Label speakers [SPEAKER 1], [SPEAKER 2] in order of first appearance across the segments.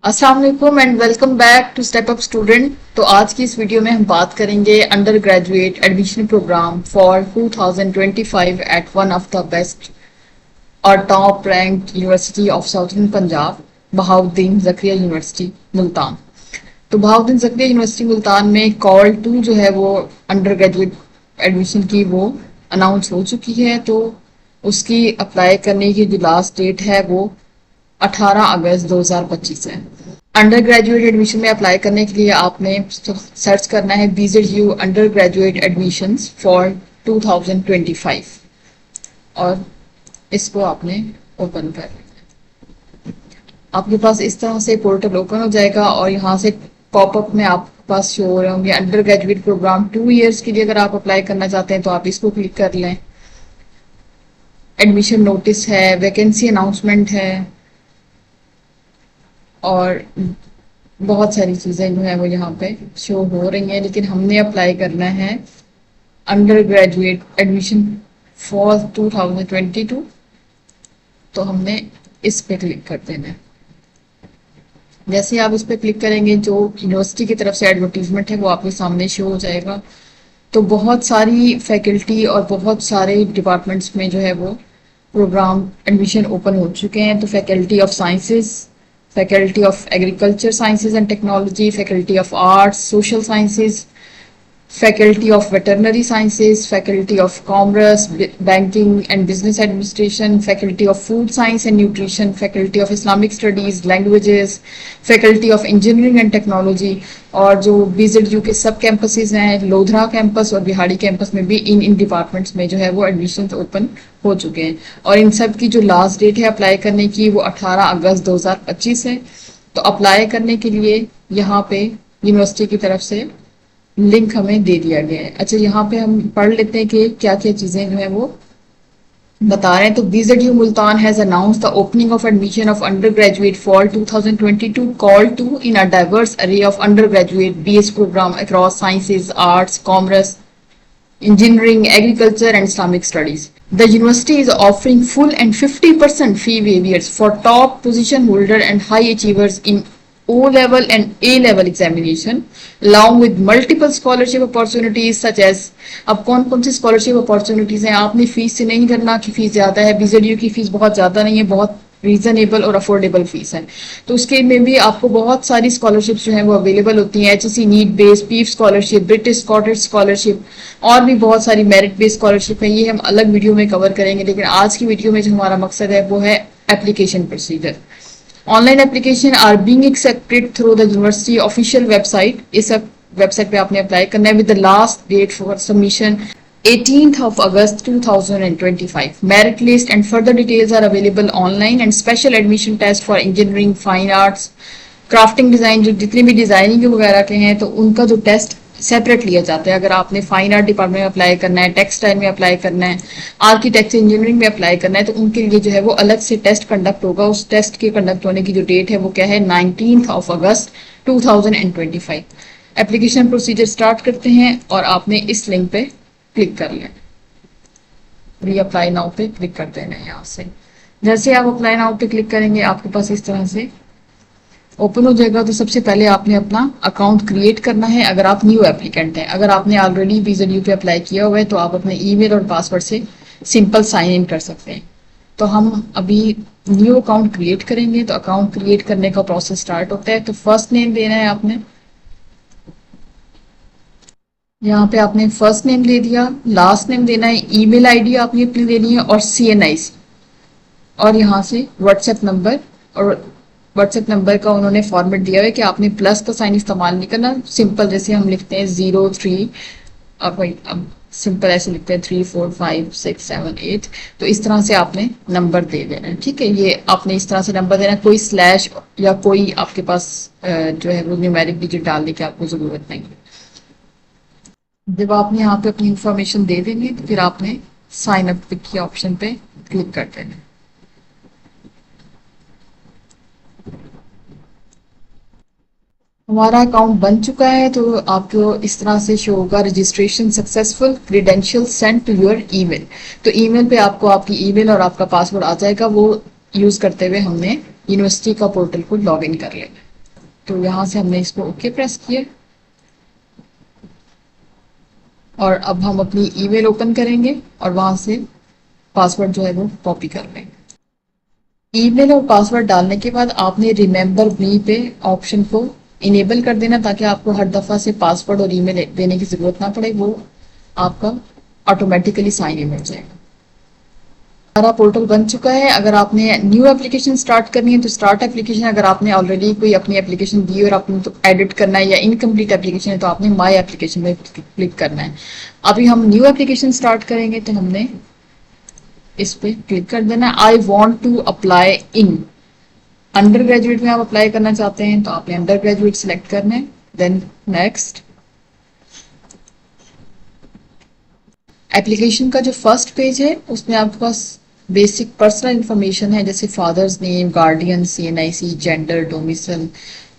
[SPEAKER 1] अस्सलाम वालेकुम and welcome back to step up student. तो आज की इस वीडियो में हम बात करेंगे under graduate admission program for 2025 at one of the best और top rank university of southern Punjab, Bahauddin Zakariya university Multan. तो बहाउद्दीन ज़करिया यूनिवर्सिटी मुल्तान में कॉल 2 जो है वो अंडर ग्रेजुएट एडमिशन की वो अनाउंस हो चुकी है। तो उसकी अप्लाई करने की जो लास्ट डेट है वो 18 अगस्त 2025 है। अंडर ग्रेजुएट एडमिशन में अप्लाई करने के लिए आपने सर्च करना है BZU under graduate admission for 2025 और इसको आपने ओपन कर लेना है। आपके पास इस तरह से पोर्टल ओपन हो जाएगा और यहाँ से पॉपअप में आपके पास शो हो रहे होंगे अंडर ग्रेजुएट प्रोग्राम 2 इयर्स के लिए। अगर आप अप्लाई करना चाहते हैं तो आप इसको क्लिक कर लें। एडमिशन नोटिस है, वैकेंसी अनाउंसमेंट है और बहुत सारी चीज़ें जो है वो यहाँ पे शो हो रही हैं, लेकिन हमने अप्लाई करना है अंडर ग्रेजुएट एडमिशन फॉर 2022। तो हमने इस पे क्लिक कर देना है। जैसे आप इस पे क्लिक करेंगे जो यूनिवर्सिटी की तरफ से एडवर्टीजमेंट है वो आपके सामने शो हो जाएगा। तो बहुत सारी फैकल्टी और बहुत सारे डिपार्टमेंट्स में जो है वो प्रोग्राम एडमिशन ओपन हो चुके हैं। तो faculty of sciences, Faculty of Agriculture Sciences and Technology, Faculty of Arts, Social Sciences, Faculty of Veterinary Sciences, Faculty of Commerce, Banking and Business Administration, Faculty of Food Science and Nutrition, Faculty of Islamic Studies, Languages, Faculty of Engineering and Technology। और जो BZU के सब campuses हैं, lodhra campus और बिहाड़ी campus में भी इन departments में जो है वो एडमिशन ओपन हो चुके हैं। और इन सब की जो लास्ट डेट है अप्लाई करने की वो 18 अगस्त 2025 है। तो अप्लाई करने के लिए यहाँ पे यूनिवर्सिटी की तरफ से लिंक हमें दे दिया गया है। अच्छा, यहाँ पे हम पढ़ लेते हैं कि क्या क्या चीजें जो है वो बता रहे हैं। तो BZU Multan has announced the opening of admission of under graduate for 2022 call to in a diverse array of under graduate BS program across sciences, arts, commerce, engineering, agriculture and Islamic studies. The university is offering full and 50% fee waivers for top position holder and high achievers in O-level and A-level examination, along with multiple scholarship opportunities such as, अब कौन कौन सी scholarship opportunities हैं। आपने fees से नहीं करना कि fees ज्यादा है। BZU की फीस बहुत ज्यादा नहीं है, बहुत रीजनेबल और अफोर्डेबल फीस है। तो उसके में भी आपको बहुत सारी स्कॉलरशिप्स जो हैं वो अवेलेबल होती हैं। HSC need based, PEEF scholarship, British Scottish scholarship और भी बहुत सारी मेरिट बेस्ड स्कॉलरशिप है। ये हम अलग वीडियो में कवर करेंगे, लेकिन आज की वीडियो में जो हमारा मकसद है वो है application procedure. Online application are being accepted through the university official website. इस वेबसाइट पे आपने अप्लाई करना है with the last date for submission 18th of August 2025. Merit list and further details are available online and special admission test for engineering, fine arts, crafting design, जो जितने भी designing वगैरह के हैं तो उनका जो टेस्ट सेपरेट लिया जाता है। अगर आपने फाइन आर्ट डिपार्टमेंट में अप्लाई करना है, टेक्सटाइल में अप्लाई करना है, आर्किटेक्चर इंजीनियरिंग में अप्लाई करना है तो उनके लिए जो है वो अलग से टेस्ट कंडक्ट होगा। उस टेस्ट के कंडक्ट होने की जो डेट है वो क्या है, 19th of August 2025। Application procedure start करते हैं और आपने इस लिंक पे क्लिक कर लें। री अप्लाई नाउ पे क्लिक कर देना है। यहाँ से जैसे आप अप्लाई नाउ पे क्लिक करेंगे आपके पास इस तरह से ओपन हो जाएगा। तो सबसे पहले आपने अपना अकाउंट क्रिएट करना है अगर आप न्यू एप्लीकेंट हैं। अगर आपने ऑलरेडी BZU पे अप्लाई किया हुआ है तो आप अपने ईमेल और पासवर्ड से सिंपल साइन इन कर सकते हैं। तो हम अभी न्यू अकाउंट क्रिएट करेंगे। तो अकाउंट क्रिएट करने का प्रोसेस स्टार्ट होता है। तो फर्स्ट नेम देना है आपने, यहाँ पे आपने फर्स्ट नेम दे दिया, लास्ट नेम देना है, ईमेल आईडी आपने अपनी देनी है और CNIC और यहाँ से व्हाट्सएप नंबर। और व्हाट्सएप नंबर का उन्होंने फॉर्मेट दिया है कि आपने प्लस का साइन इस्तेमाल नहीं करना। सिंपल जैसे हम लिखते हैं 03, अब सिंपल ऐसे लिखते हैं 3 4 5 6 7 8। तो इस तरह से आपने नंबर दे देना है। ठीक है, ये आपने इस तरह से नंबर देना है। कोई स्लैश या कोई आपके पास जो है वो न्यूमेरिक डिजिट डालने की आपको जरूरत नहीं है। जब आपने यहाँ पे अपनी इंफॉर्मेशन दे देंगे तो फिर आपने साइन अप के ऑप्शन पे क्लिक कर देना। हमारा अकाउंट बन चुका है तो आपको इस तरह से शो होगा registration successful, credential send to your email. तो ईमेल पे आपको आपकी ईमेल और आपका पासवर्ड आ जाएगा। वो यूज करते हुए हमने यूनिवर्सिटी का पोर्टल को लॉग इन कर लेना। तो यहाँ से हमने इसको ओके प्रेस किया और अब हम अपनी ईमेल ओपन करेंगे और वहां से पासवर्ड जो है वो कॉपी कर लेंगे। ईमेल और पासवर्ड डालने के बाद आपने रिमेंबर मी पे ऑप्शन को इनेबल कर देना ताकि आपको हर दफा से पासवर्ड और ईमेल देने की जरूरत ना पड़े, वो आपका ऑटोमेटिकली साइन इन हो जाएगा। हमारा पोर्टल बन चुका है। अगर आपने न्यू एप्लीकेशन स्टार्ट करनी है तो स्टार्ट एप्लीकेशन, अगर आपने ऑलरेडी कोई अपनी एप्लीकेशन दी और आपने तो एडिट करना है या इनकम्प्लीट एप्लीकेशन है तो आपने माई एप्लीकेशन में क्लिक करना है। अभी हम न्यू एप्लीकेशन स्टार्ट करेंगे तो हमने इस पे क्लिक कर देना है। I want to apply in undergraduate में आप अप्लाई करना चाहते हैं तो आपने अंडर ग्रेजुएट सिलेक्ट करना है, देन नेक्स्ट। एप्लीकेशन का जो फर्स्ट पेज है उसमें आपके पास बेसिक पर्सनल इंफॉर्मेशन है जैसे father's name, guardian, CNIC, gender, domicile,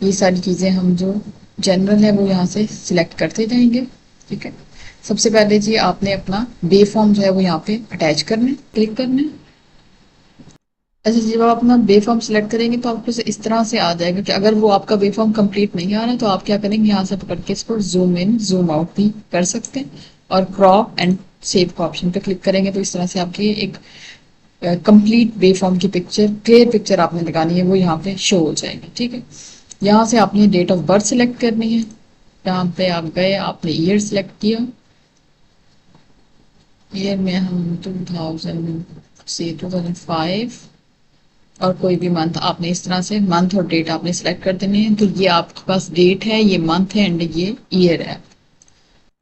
[SPEAKER 1] ये सारी चीजें हम जो जनरल है वो यहाँ से सिलेक्ट करते जाएंगे। ठीक है, सबसे पहले जी आपने अपना बे फॉर्म जो है वो यहाँ पे अटैच करना है, क्लिक करना है। अच्छा, जब आप अपना बे फॉर्म सिलेक्ट करेंगे तो आपको इस तरह से आ जाएगा कि अगर वो आपका बे फॉर्म कंप्लीट नहीं आ रहा है तो आप क्या करेंगे, यहाँ से पकड़ के इसको जूम इन जूम आउट भी कर सकते हैं और क्रॉप एंड सेव का ऑप्शन पे क्लिक करेंगे तो इस तरह से आपकी एक कंप्लीट बे फॉर्म की पिक्चर, क्लियर पिक्चर आपने लगानी है वो यहाँ पे शो हो जाएगी। ठीक है, यहाँ से आपने डेट ऑफ बर्थ सिलेक्ट करनी है। यहाँ पे आप गए, आपने ईयर सिलेक्ट किया, ईयर में हम 2005 और कोई भी मंथ आपने इस तरह से मंथ और डेट आपने सिलेक्ट कर देनी है। तो ये आपके पास डेट है, ये मंथ है एंड ये ईयर है।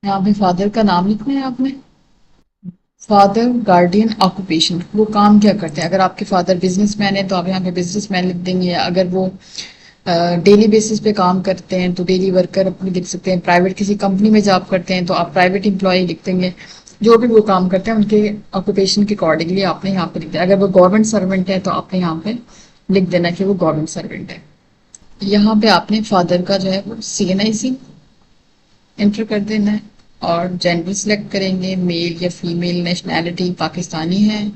[SPEAKER 1] यहाँ पे फादर का नाम लिखना है आपने, फादर, गार्डियन, ऑक्यूपेशन, वो काम क्या करते हैं। अगर आपके फादर बिजनेसमैन है तो आप यहाँ पे बिजनेसमैन लिख देंगे। अगर वो डेली बेसिस पे काम करते हैं तो डेली वर्कर अपनी लिख सकते हैं। प्राइवेट किसी कंपनी में जॉब करते हैं तो आप प्राइवेट एम्प्लॉय लिख देंगे। जो भी वो काम करते हैं उनके ऑक्यूपेशन के अकॉर्डिंगली आपने यहाँ पे लिख दिया। अगर वो गवर्नमेंट सर्वेंट है तो आपने यहाँ पे लिख देना कि वो गवर्नमेंट सर्वेंट है। यहाँ पे आपने फादर का जो है वो CNIC एंटर कर देना है और जेंडर सिलेक्ट करेंगे, मेल या फीमेल, नेशनैलिटी पाकिस्तानी है,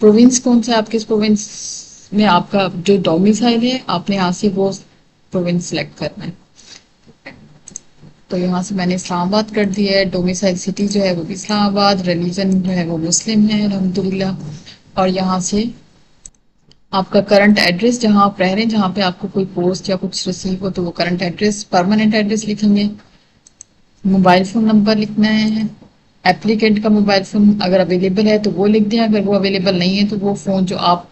[SPEAKER 1] प्रोविंस कौन सा है आपके, इस प्रोविंस में आपका जो डोमिसाइल है आपने यहाँ से वो प्रोविंस सिलेक्ट करना है। तो यहाँ से मैंने इस्लामाबाद कर दिया है। डोमिसाइल सिटी जो है वो भी इस्लामाबाद, रिलीजन जो है वो मुस्लिम है अल्हम्दुलिल्लाह। और यहाँ से आपका करंट एड्रेस जहाँ आप रह रहे हैं, जहाँ पे आपको कोई पोस्ट या कुछ रिसीव हो तो वो करंट एड्रेस, परमानेंट एड्रेस लिखेंगे। मोबाइल फोन नंबर लिखना है, एप्लीकेंट का मोबाइल फोन अगर अवेलेबल है तो वो लिख दें, अगर वो अवेलेबल नहीं है तो वो फोन जो आप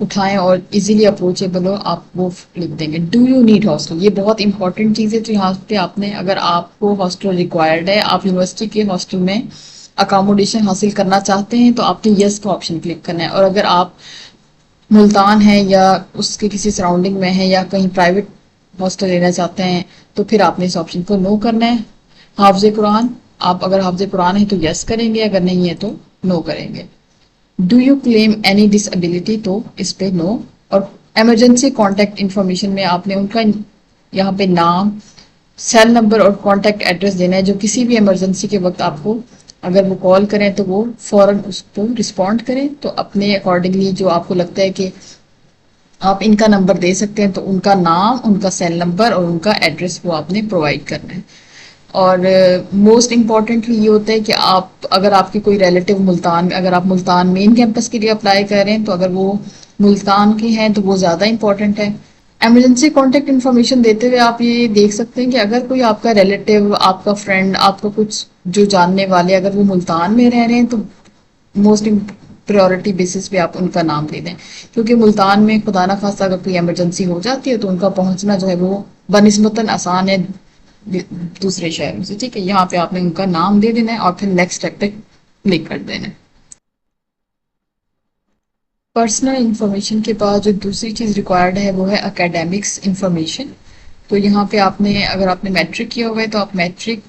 [SPEAKER 1] उठाएं और इजीली अप्रोचेबल हो आप वो लिख देंगे। डू यू नीड हॉस्टल, ये बहुत इंपॉर्टेंट चीज़ है। तो यहाँ पे आपने, अगर आपको हॉस्टल रिक्वायर्ड है, आप यूनिवर्सिटी के हॉस्टल में अकोमोडेशन हासिल करना चाहते हैं तो आपने यस का ऑप्शन क्लिक करना है। और अगर आप मुल्तान है या उसके किसी सराउंडिंग में है या कहीं प्राइवेट हॉस्टल लेना चाहते हैं तो फिर आपने इस ऑप्शन को नो करना है। हाफिज कुरान, आप अगर हाफिज कुरान है तो यस करेंगे, अगर नहीं है तो नो करेंगे। Do you claim any disability, तो इस पे नो। और इमरजेंसी कॉन्टैक्ट इन्फॉर्मेशन में आपने उनका यहाँ पे नाम, सेल नंबर और कॉन्टैक्ट एड्रेस देना है जो किसी भी इमरजेंसी के वक्त आपको अगर वो कॉल करें तो वो फौरन उसको रिस्पॉन्ड करें। तो अपने अकॉर्डिंगली जो आपको लगता है कि आप इनका नंबर दे सकते हैं तो उनका नाम, उनका सेल नंबर और उनका एड्रेस वो आपने प्रोवाइड करना है। और मोस्ट इम्पॉर्टेंटली ये होता है कि आप, अगर आपके कोई रिलेटिव मुल्तान में, अगर आप मुल्तान मेन कैंपस के लिए अप्लाई कर रहे हैं तो अगर वो मुल्तान के हैं तो वो ज़्यादा इंपॉर्टेंट है। एमरजेंसी कॉन्टैक्ट इन्फॉर्मेशन देते हुए आप ये देख सकते हैं कि अगर कोई आपका रिलेटिव, आपका फ्रेंड, आपका कुछ जो जानने वाले अगर वो मुल्तान में रह रहे हैं तो मोस्ट प्रायोरिटी बेसिस पे आप उनका नाम दे दें, क्योंकि मुल्तान में खुदा ना खास्ता अगर कोई इमरजेंसी हो जाती है तो उनका पहुंचना जो है वो बनिस्बतन आसान है दूसरे शहरों से। ठीक है, यहाँ पे आपने उनका नाम दे देना है और फिर नेक्स्ट स्टेप पे क्लिक कर देना है। पर्सनल इंफॉर्मेशन के बाद जो दूसरी चीज़ रिक्वायर्ड है वो है एकेडमिक्स इंफॉर्मेशन। तो यहाँ पे आपने, अगर आपने मैट्रिक किया हुआ है तो आप मैट्रिक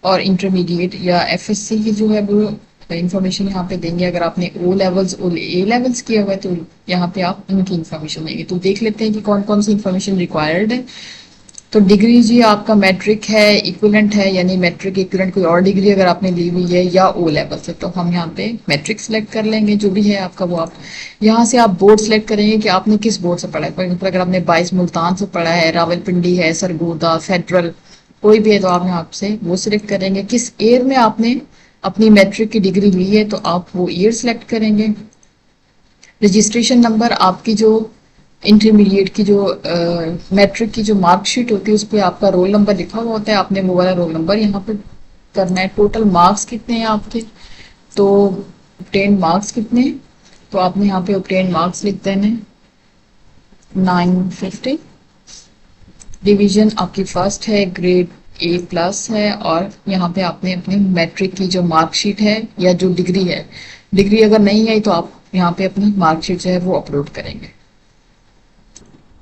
[SPEAKER 1] और इंटरमीडिएट या FSC की जो है वो इंफॉर्मेशन यहाँ पे देंगे। अगर आपने O लेवल्स और A लेवल्स किया हुआ है तो यहाँ पे आप उनकी इंफॉर्मेशन देंगे। तो देख लेते हैं कि कौन कौन सी इंफॉर्मेशन रिक्वायर्ड है। तो डिग्री जी आपका मैट्रिक है, इक्विवेलेंट है, यानी मैट्रिक इक्विवेलेंट कोई और डिग्री अगर आपने ली हुई है या ओ लेवल से, तो हम यहाँ पे मैट्रिक सेलेक्ट कर लेंगे। जो भी है आपका वो आप यहाँ से आप बोर्ड सेलेक्ट करेंगे कि आपने किस बोर्ड से पढ़ा है। फॉर एग्जाम्पल अगर आपने 22 मुल्तान से पढ़ा है, रावलपिंडी है, सरगोदा, फेडरल कोई भी है, तो आप यहाँ से वो सिलेक्ट करेंगे। किस ईयर में आपने अपनी मैट्रिक की डिग्री ली है तो आप वो ईयर सेलेक्ट करेंगे। रजिस्ट्रेशन नंबर आपकी जो इंटरमीडिएट की जो मैट्रिक की जो मार्कशीट होती है उस पर आपका रोल नंबर लिखा हुआ होता है, आपने वो वाला रोल नंबर यहाँ पे करना है। टोटल मार्क्स कितने हैं आपके, तो ऑब्टेन मार्क्स कितने हैं, तो आपने यहाँ पे ऑब्टेन मार्क्स लिख देने 950। डिवीजन आपकी फर्स्ट है, ग्रेड ए प्लस है, और यहाँ पे आपने अपनी मैट्रिक की जो मार्कशीट है या जो डिग्री है, डिग्री अगर नहीं है तो आप यहाँ पे अपनी मार्कशीट जो है वो अपलोड करेंगे।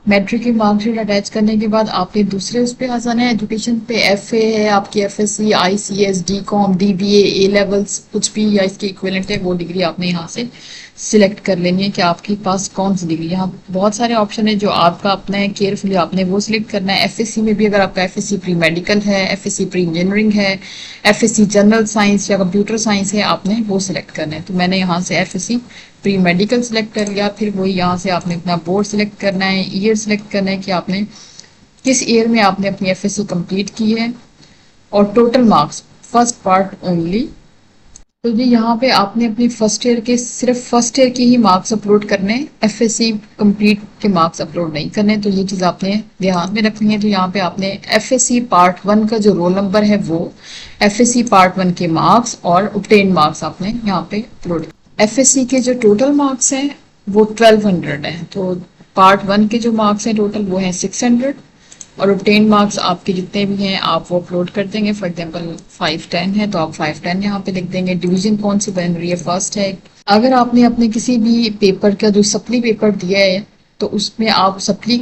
[SPEAKER 1] मैट्रिक की मार्कशीट अटैच करने के बाद आपने दूसरे उस पर आ जाना है, एजुकेशन पे। एफ ए है आपकी, FSc, ICS, डीकॉम, dBA, A levels कुछ भी या इसके इक्विवेलेंट है वो डिग्री आपने यहाँ से सिलेक्ट कर लेनी है कि आपके पास कौन सी डिग्री। यहाँ बहुत सारे ऑप्शन है जो आपका अपना है, केयरफुली आपने वो सिलेक्ट करना है। एफएससी में भी अगर आपका एफएससी प्री मेडिकल है, एफएससी प्री इंजीनियरिंग है, एफएससी जनरल साइंस या कंप्यूटर साइंस है, आपने वो सिलेक्ट करना है। तो मैंने यहाँ से एफएससी प्री मेडिकल सिलेक्ट कर लिया। फिर वही यहाँ से आपने अपना बोर्ड सिलेक्ट करना है, ईयर सिलेक्ट करना है कि आपने किस ईयर में आपने अपनी एफएससी कंप्लीट की है, और total marks first part only. तो जी यहाँ पे आपने अपनी फर्स्ट ईयर के सिर्फ फर्स्ट ईयर के ही मार्क्स अपलोड करने हैं, एफएससी कंप्लीट के मार्क्स अपलोड नहीं करने। तो ये चीज़ आपने ध्यान में रखनी है। तो यहाँ पे आपने एफएससी पार्ट 1 का जो रोल नंबर है वो, एफएससी पार्ट 1 के मार्क्स और ऑब्टेन मार्क्स आपने यहाँ पे अपलोड। एफएससी के जो टोटल मार्क्स हैं वो 1200 हैं, तो पार्ट 1 के जो मार्क्स हैं टोटल वो हैं 600, और ऑब्टेन मार्क्स आपके जितने भी हैं आप वो अपलोड कर देंगे। फॉर एग्जांपल 510 है तो आप 510 यहाँ पे लिख देंगे। डिवीजन कौन सी बन रही है, फर्स्ट है। अगर आपने अपने किसी भी पेपर का जो सप्ली पेपर दिया है तो उसमें आप सप्ली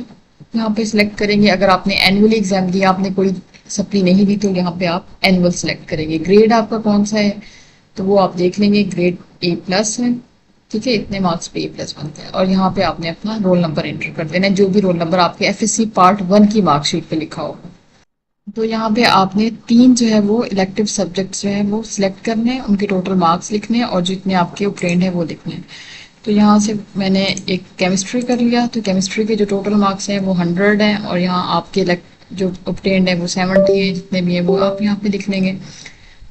[SPEAKER 1] यहाँ पे सिलेक्ट करेंगे। अगर आपने एनुअली एग्जाम दिया, आपने कोई सप्ली नहीं दी, तो यहाँ पे आप एनुअल सिलेक्ट करेंगे। ग्रेड आपका कौन सा है तो वो आप देख लेंगे, ग्रेड ए प्लस है, ठीक है, इतने मार्क्स पे ए प्लस बनते हैं। और यहाँ पे आपने अपना रोल नंबर एंटर कर देना है, जो भी रोल नंबर आपके एफएससी पार्ट 1 की मार्कशीट पे लिखा होगा। तो यहाँ पे आपने 3 जो है वो इलेक्टिव सब्जेक्ट्स जो है वो सिलेक्ट करने हैं, उनके टोटल मार्क्स लिखने हैं और जितने आपके ऑब्टेन्ड है वो लिखने हैं। तो यहाँ से मैंने एक केमिस्ट्री कर लिया, तो केमिस्ट्री के जो टोटल मार्क्स हैं वो 100 हैं, और यहाँ आपके जो ऑब्टेन्ड है वो 70 है, जितने भी है वो आप यहाँ पे लिख लेंगे।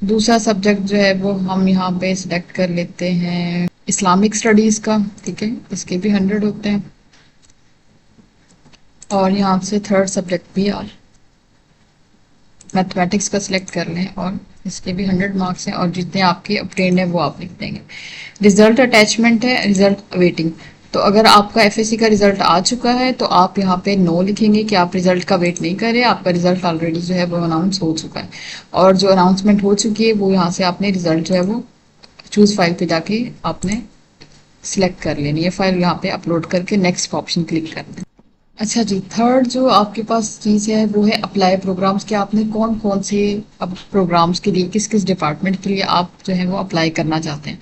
[SPEAKER 1] दूसरा सब्जेक्ट जो है वो हम यहाँ पे सिलेक्ट कर लेते हैं इस्लामिक स्टडीज का, ठीक है, इसके भी 100 होते हैं। और यहाँ से थर्ड सब्जेक्ट भी और मैथमेटिक्स का सिलेक्ट कर लें, और इसके भी 100 मार्क्स हैं, और जितने आपके ऑब्टेन्ड है वो आप लिख देंगे। रिजल्ट अटैचमेंट है, रिजल्ट वेटिंग। तो अगर आपका एफएससी का रिजल्ट आ चुका है तो आप यहाँ पे नो लिखेंगे कि आप रिजल्ट का वेट नहीं करें, आपका रिजल्ट ऑलरेडी जो है वो अनाउंस हो चुका है। और जो अनाउंसमेंट हो चुकी है वो यहाँ से आपने रिजल्ट जो है वो चूज फाइल पे जाके आपने सिलेक्ट कर लेनी है फाइल, यहाँ पे अपलोड करके नेक्स्ट ऑप्शन क्लिक कर दें। अच्छा जी, थर्ड जो आपके पास चीज़ है वो है अप्लाई प्रोग्राम्स के। आपने कौन कौन से अब प्रोग्राम्स के लिए, किस किस डिपार्टमेंट के लिए आप जो है वो अप्लाई करना चाहते हैं।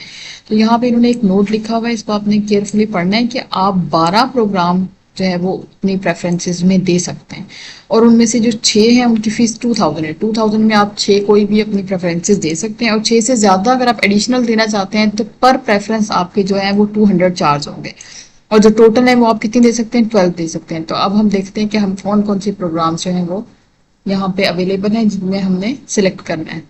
[SPEAKER 1] तो यहाँ पे इन्होंने एक नोट लिखा हुआ है, इसको आपने केयरफुली पढ़ना है कि आप 12 प्रोग्राम जो है वो अपनी प्रेफरेंसेस में दे सकते हैं, और उनमें से जो 6 हैं उनकी फीस 2000 है। 2000 में आप 6 कोई भी अपनी प्रेफरेंसेस दे सकते हैं, और 6 से ज़्यादा अगर आप एडिशनल देना चाहते हैं तो पर प्रेफरेंस आपके जो है वो 200 चार्ज होंगे, और जो टोटल है वो आप कितनी दे सकते हैं, 12 दे सकते हैं। तो अब हम देखते हैं कि हम कौन कौन से प्रोग्राम्स जो हैं वो यहाँ पे अवेलेबल हैं जिनमें हमने सिलेक्ट करना है।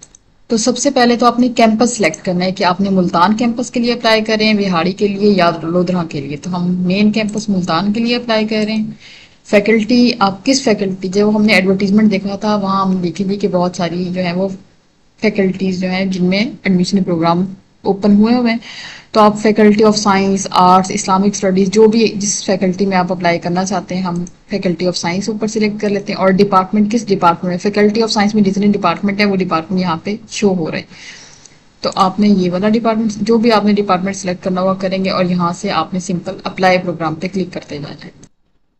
[SPEAKER 1] तो सबसे पहले तो आपने कैंपस सिलेक्ट करना है कि आपने मुल्तान कैंपस के लिए अप्लाई करें, बिहाड़ी के लिए या लोधरा के लिए। तो हम मेन कैंपस मुल्तान के लिए अप्लाई कर रहे हैं। फैकल्टी, आप किस फैकल्टी, जो हमने एडवर्टीजमेंट देखा था वहाँ हम देखेंगे कि बहुत सारी जो है वो फैकल्टीज जो हैं जिनमें एडमिशन प्रोग्राम ओपन हुए हुए हैं। तो आप faculty of science, arts, Islamic studies, जो भी जिस फैकल्टी में आप अप्लाई करना चाहते हैं, हम फैकल्टी ऑफ साइंस ऊपर सिलेक्ट कर लेते हैं। और डिपार्टमेंट, किस डिपार्टमेंट में, फैकल्टी ऑफ साइंस में जितने डिपार्टमेंट है वो डिपार्टमेंट यहाँ पे शो हो रहे हैं। तो आपने ये वाला डिपार्टमेंट, जो भी आपने डिपार्टमेंट सेलेक्ट करना हुआ करेंगे, और यहाँ से आपने सिंपल अप्लाई प्रोग्राम पे क्लिक करते जाना है।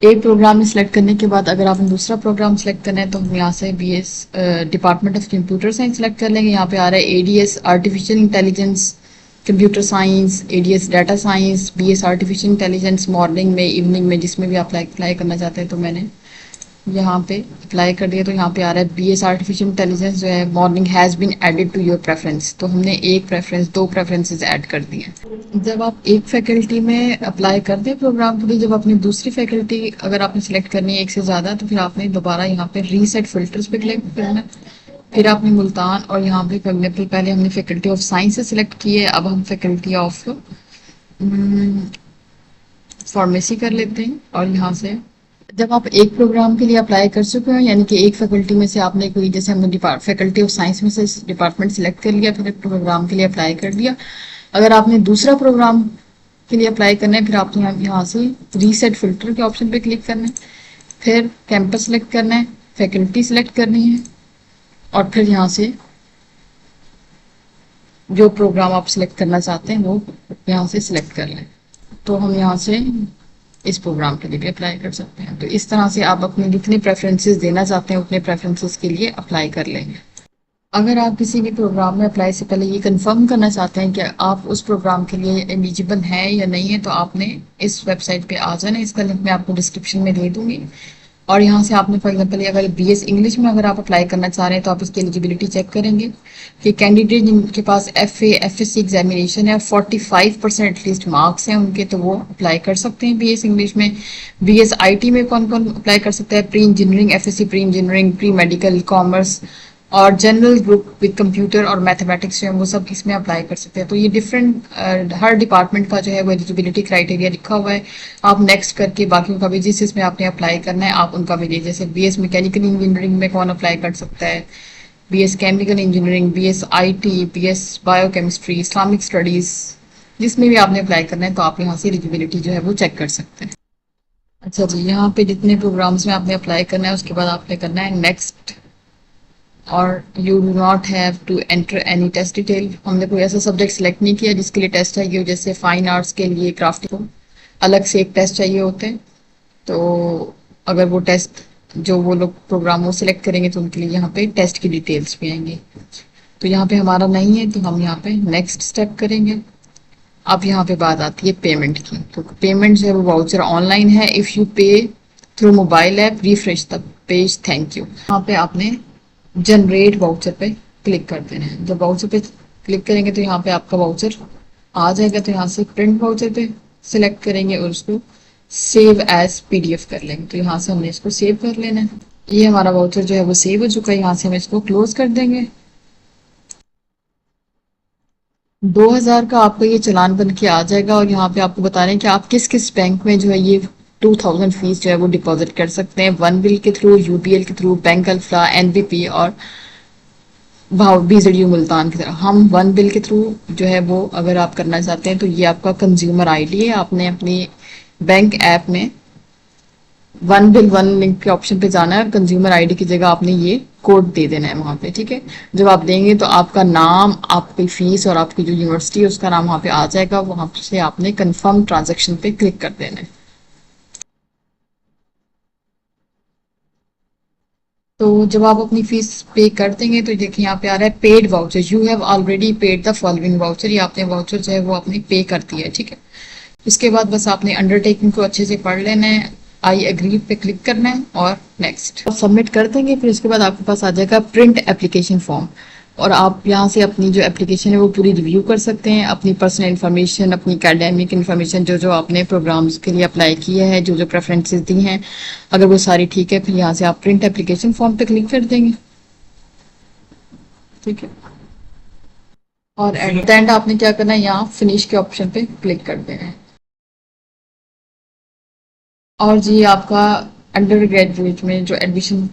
[SPEAKER 1] एक प्रोग्राम में सिलेक्ट करने के बाद अगर आपने दूसरा प्रोग्राम सेलेक्ट करना है तो हम यहाँ से BS department of computer science select कर लेंगे। यहाँ पे आ रहा है ADS artificial intelligence, computer science, ADS data science, BS artificial intelligence, morning में, इवनिंग में, जिसमें भी आप अप्लाई करना चाहते हैं। तो मैंने यहाँ पे अप्लाई कर दिया तो यहाँ पे आ रहा है BS आर्टिफिशियल इंटेलिजेंस जो है morning has been added to your preference. तो हमने एक प्रेफरेंस, दो प्रेफरेंसेस ऐड कर दिए हैं। जब आप एक फैकल्टी में अप्लाई कर दें प्रोग्राम के लिए, जब अपनी दूसरी फैकल्टी अगर आपने सेलेक्ट करनी है एक से ज़्यादा, तो फिर आपने दोबारा यहाँ पे रीसेट फिल्टर्स पे क्लिक करना है। फिर आपने मुल्तान और यहाँ पे करने पे पहले हमने फैकल्टी ऑफ साइंस से सिलेक्ट की है, अब हम फैकल्टी ऑफ फार्मेसी कर लेते हैं। और यहाँ से जब आप एक प्रोग्राम के लिए अप्लाई कर चुके हो, यानी कि एक फैकल्टी में से आपने कोई, जैसे हमने फैकल्टी ऑफ साइंस में से डिपार्टमेंट सेलेक्ट कर लिया, फिर प्रोग्राम के लिए अप्लाई कर लिया। अगर आपने दूसरा प्रोग्राम के लिए अप्लाई करना है, फिर आपने यहाँ से रीसेट फिल्टर के ऑप्शन पे क्लिक करना है, फिर कैंपस सेलेक्ट करना है, फैकल्टी सेलेक्ट करनी है, और फिर यहाँ से जो प्रोग्राम आप सिलेक्ट करना चाहते हैं वो यहाँ से सिलेक्ट कर लें। तो हम यहाँ से इस प्रोग्राम के लिए भी अप्लाई कर सकते हैं। तो इस तरह से आप अपने जितने प्रेफरेंसेस देना चाहते हैं उतने प्रेफरेंसेस के लिए अप्लाई कर लेंगे। अगर आप किसी भी प्रोग्राम में अप्लाई से पहले ये कंफर्म करना चाहते हैं कि आप उस प्रोग्राम के लिए एलिजिबल हैं या नहीं है, तो आपने इस वेबसाइट पे आ जाना है। इसका लिंक मैं आपको डिस्क्रिप्शन में दे दूंगी। और यहाँ से आपने फॉर एग्जाम्पल अगर BS इंग्लिश में अगर आप अप्लाई करना चाह रहे हैं तो आप इसकी एलिजिबिलिटी चेक करेंगे कि कैंडिडेट जिनके पास FA FSC एग्जामिनेशन है, 45% एटलीस्ट मार्क्स हैं उनके, तो वो अप्लाई कर सकते हैं BS इंग्लिश में। BS IT में कौन कौन अप्लाई कर सकता है? Pre engineering, FSC pre engineering, pre medical, commerce और जनरल ग्रुप विद कंप्यूटर और मैथमेटिक्स जो है वो सब इसमें अप्लाई कर सकते हैं। तो ये डिफरेंट हर डिपार्टमेंट का जो है वो एलिजिबिलिटी क्राइटेरिया लिखा हुआ है। आप नेक्स्ट करके बाकियों का भी जिस इसमें आपने अप्लाई करना है आप उनका भी, जैसे BS मैकेनिकल इंजीनियरिंग में कौन अप्लाई कर सकता है, BS chemical engineering, BS IT, BS biochemistry, Islamic studies, जिसमें भी आपने अप्लाई करना है तो आप यहाँ से एलिजिबिलिटी जो है वो चेक कर सकते हैं। अच्छा जी, यहाँ पे जितने प्रोग्राम्स में आपने अप्लाई करना है उसके बाद आपने करना है नेक्स्ट, और you do not have to enter any test detail. हमने कोई ऐसा सब्जेक्ट सेलेक्ट नहीं किया जिसके लिए टेस्ट चाहिए हो, जैसे फाइन आर्ट्स के लिए क्राफ्टिंग को अलग से एक टेस्ट चाहिए होते हैं। तो अगर वो टेस्ट जो वो लोग प्रोग्राम वो सिलेक्ट करेंगे तो उनके लिए यहाँ पे टेस्ट की डिटेल्स भी आएंगी। तो यहाँ पे हमारा नहीं है तो हम यहाँ पे नेक्स्ट स्टेप करेंगे। अब यहाँ पे बात आती है पेमेंट की। तो पेमेंट जो है वो वाउचर ऑनलाइन है। इफ़ यू पे through mobile app refresh the page, thank you. यहाँ पे आपने जनरेट वाउचर पे क्लिक कर देना है। जब वाउचर पे क्लिक करेंगे तो यहाँ पे आपका वाउचर आ जाएगा। तो यहाँ से प्रिंट वाउचर पे सिलेक्ट करेंगे और उसको सेव एज PDF कर लेंगे। तो यहाँ से हमने इसको सेव कर लेना है। ये हमारा वाउचर जो है वो सेव हो चुका है। यहाँ से हम इसको क्लोज कर देंगे। 2000 का आपका ये चालान बन के आ जाएगा और यहाँ पे आपको बता रहे हैं कि आप किस किस बैंक में जो है ये 2000 फीस जो है वो डिपॉजिट कर सकते हैं। वन बिल के थ्रू, UBL के थ्रू, बैंक अल्फा, NBP और BZU मुल्तान की तरह। हम वन बिल के थ्रू जो है वो अगर आप करना चाहते हैं तो ये आपका कंज्यूमर ID है। आपने अपनी बैंक ऐप में वन बिल वन लिंक के ऑप्शन पे जाना है और कंज्यूमर ID की जगह आपने ये कोड दे देना है वहाँ पे, ठीक है। जब आप देंगे तो आपका नाम, आपकी फीस और आपकी जो यूनिवर्सिटी है उसका नाम वहाँ पे आ जाएगा। वहाँ से आपने कंफर्म ट्रांजैक्शन पे क्लिक कर देना है। तो जब आप अपनी फीस पे कर देंगे तो देखिए यहाँ पे आ रहा है paid voucher, you have already paid the following voucher. ये आपने वाउचर जो है वो आपने पे कर दिया है, ठीक है। इसके बाद बस आपने अंडरटेकिंग को अच्छे से पढ़ लेना है, आई एग्री पे क्लिक करना है और नेक्स्ट सबमिट कर देंगे। फिर इसके बाद आपके पास आ जाएगा प्रिंट एप्लीकेशन फॉर्म और आप यहाँ से अपनी जो एप्लीकेशन है वो पूरी रिव्यू कर सकते हैं। अपनी पर्सनल इन्फॉर्मेशन, अपनी एकेडमिक इन्फॉर्मेशन, जो जो आपने प्रोग्राम्स के लिए अप्लाई किए हैं, जो जो प्रेफरेंसेस दी हैं, अगर वो सारी ठीक है फिर यहाँ से आप प्रिंट एप्लीकेशन फॉर्म पे क्लिक कर देंगे, ठीक है। और एट द एंड आपने क्या करना है, यहाँ फिनिश के ऑप्शन पे क्लिक कर देना है। और जी आपका अंडर ग्रेजुएट में जो एडमिशन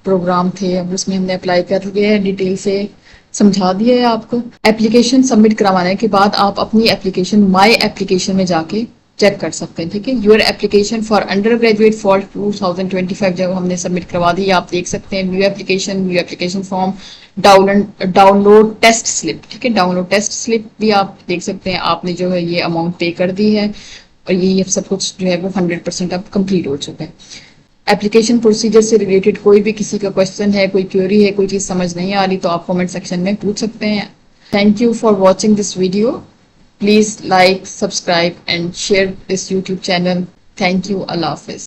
[SPEAKER 1] प्रोग्राम थे अब उसमें हमने अप्लाई कर लिया है, डिटेल से समझा दिया है आपको। एप्लीकेशन सबमिट करवाने के बाद आप अपनी एप्लीकेशन माय एप्लीकेशन में जाके चेक कर सकते हैं, ठीक है। Your application for under graduate for 2025 जब हमने सबमिट करवा दी, आप देख सकते हैं view application form, download test slip, ठीक है। डाउनलोड टेस्ट स्लिप भी आप देख सकते हैं। आपने जो है ये अमाउंट पे कर दी है और ये सब कुछ जो है वो 100% अब कंप्लीट हो चुका है। एप्लीकेशन प्रोसीजर से रिलेटेड कोई भी किसी का क्वेश्चन है, कोई क्वेरी है, कोई चीज़ समझ नहीं आ रही तो आप कमेंट सेक्शन में पूछ सकते हैं। Thank you for watching this video. Please like, subscribe and share this YouTube channel. Thank you. अल्लाह हाफिज़।